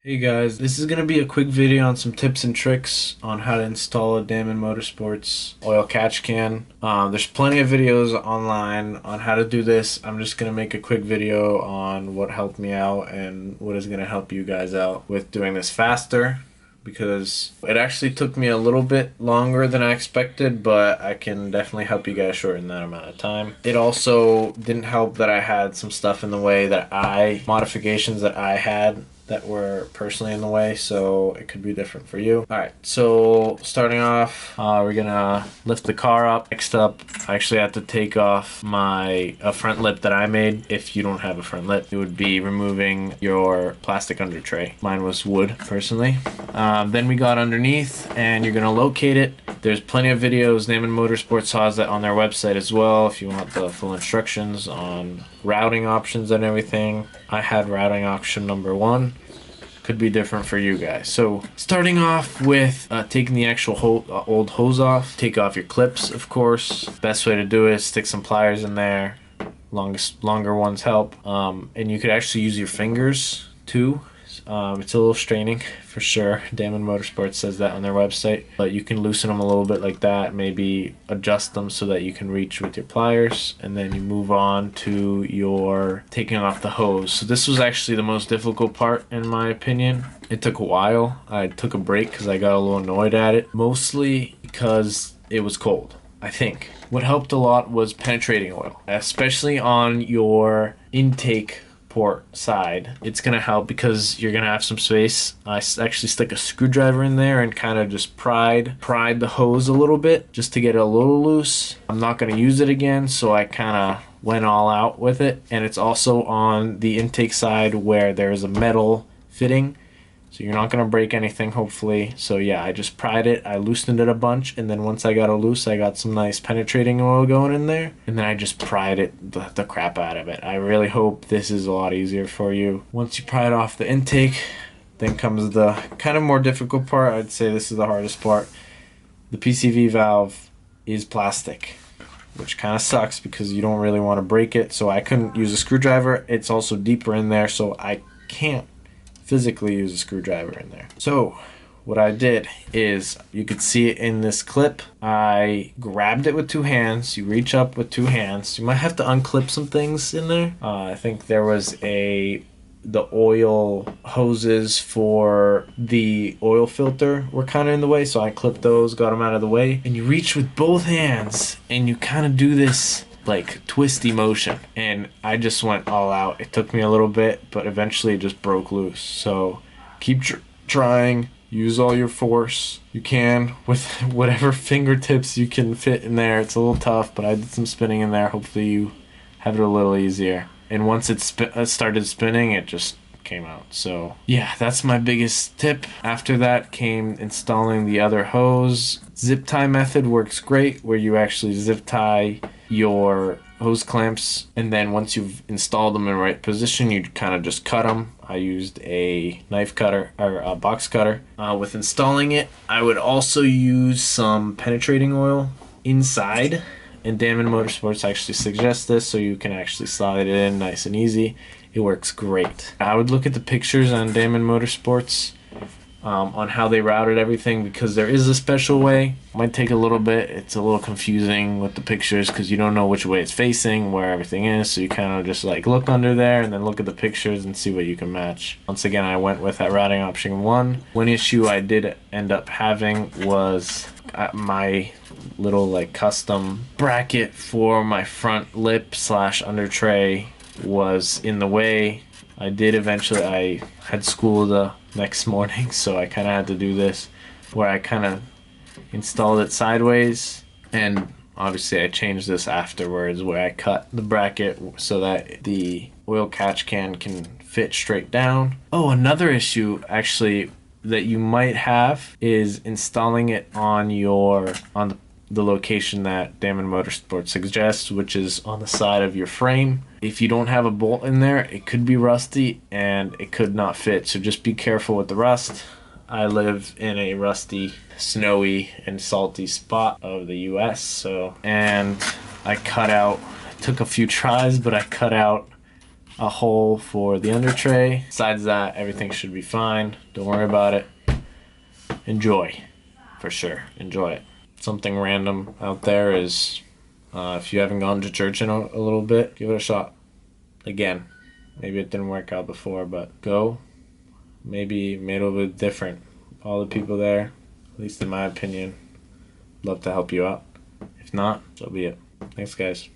Hey guys, this is going to be a quick video on some tips and tricks on how to install a Damond Motorsports oil catch can. There's plenty of videos online on how to do this. I'm just going to make a quick video on what helped me out and what is going to help you guys out with doing this faster, because it actually took me a little bit longer than I expected, but I can definitely help you guys shorten that amount of time. It also didn't help that I had some stuff in the way modifications that I had that were personally in the way, so it could be different for you. Alright, so starting off, we're gonna lift the car up. Next up, I actually have to take off a front lip that I made. If you don't have a front lip, it would be removing your plastic under tray. Mine was wood, personally. Then we got underneath, and you're gonna locate it. There's plenty of videos. Damond Motorsports has that on their website as well if you want the full instructions on routing options and everything. I had routing option number 1. Could be different for you guys. So starting off with taking the actual old hose off. Take off your clips, of course. Best way to do it is stick some pliers in there. Longer ones help. And you could actually use your fingers too. It's a little straining for sure. Damond Motorsports says that on their website, but you can loosen them a little bit like that, maybe adjust them so that you can reach with your pliers, and then you move on to your taking off the hose. So this was actually the most difficult part in my opinion. It took a while. I took a break because I got a little annoyed at it, mostly because it was cold, I think. What helped a lot was penetrating oil, especially on your intake port side. It's gonna help because you're gonna have some space. I actually stuck a screwdriver in there and kind of just pried the hose a little bit just to get it a little loose. I'm not gonna use it again, so I kind of went all out with it. And it's also on the intake side where there's a metal fitting, so you're not gonna break anything, hopefully. So yeah, I just pried it, I loosened it a bunch, and then once I got it loose, I got some nice penetrating oil going in there, and then I just pried it the crap out of it. I really hope this is a lot easier for you. Once you pry it off the intake, then comes the kind of more difficult part. I'd say this is the hardest part. The PCV valve is plastic, which kind of sucks because you don't really want to break it, so I couldn't use a screwdriver. It's also deeper in there, so I can't physically use a screwdriver in there. So what I did is, you could see it in this clip, I grabbed it with 2 hands. You reach up with 2 hands. You might have to unclip some things in there. I think there was the oil hoses for the oil filter were kind of in the way, so I clipped those, got them out of the way. And you reach with both hands and you kind of do this like twisty motion, and I just went all out. It took me a little bit, but eventually it just broke loose. So keep trying, use all your force you can with whatever fingertips you can fit in there. It's a little tough, but I did some spinning in there. Hopefully you have it a little easier. And once it started spinning, it just came out. So yeah, that's my biggest tip. After that came installing the other hose. Zip tie method works great, where you actually zip tie your hose clamps, and then once you've installed them in the right position, you kind of just cut them. I used a knife cutter or a box cutter. With installing it, I would also use some penetrating oil inside, and Damond Motorsports actually suggests this, so you can actually slide it in nice and easy. It works great. I would look at the pictures on Damond Motorsports on how they routed everything, because there is a special way. It might take a little bit. It's a little confusing with the pictures because you don't know which way it's facing, where everything is, so you kind of just like look under there and then look at the pictures and see what you can match. Once again, I went with that routing option 1. One issue I did end up having was my little like custom bracket for my front lip / under tray was in the way. I had school the next morning, so I kind of had to do this where I kind of installed it sideways, and obviously I changed this afterwards where I cut the bracket so that the oil catch can fit straight down. Oh, another issue actually that you might have is installing it on the location that Damond Motorsports suggests, which is on the side of your frame. If you don't have a bolt in there, it could be rusty and it could not fit, so just be careful with the rust. I live in a rusty, snowy, and salty spot of the US, and I took a few tries, but I cut out a hole for the under tray. Besides that, everything should be fine. Don't worry about it. Enjoy, for sure. Enjoy it. Something random out there is, if you haven't gone to church in a little bit, give it a shot. Again, maybe it didn't work out before, but go. Maybe made it a little bit different. All the people there, at least in my opinion, love to help you out. If not, so be it. Thanks, guys.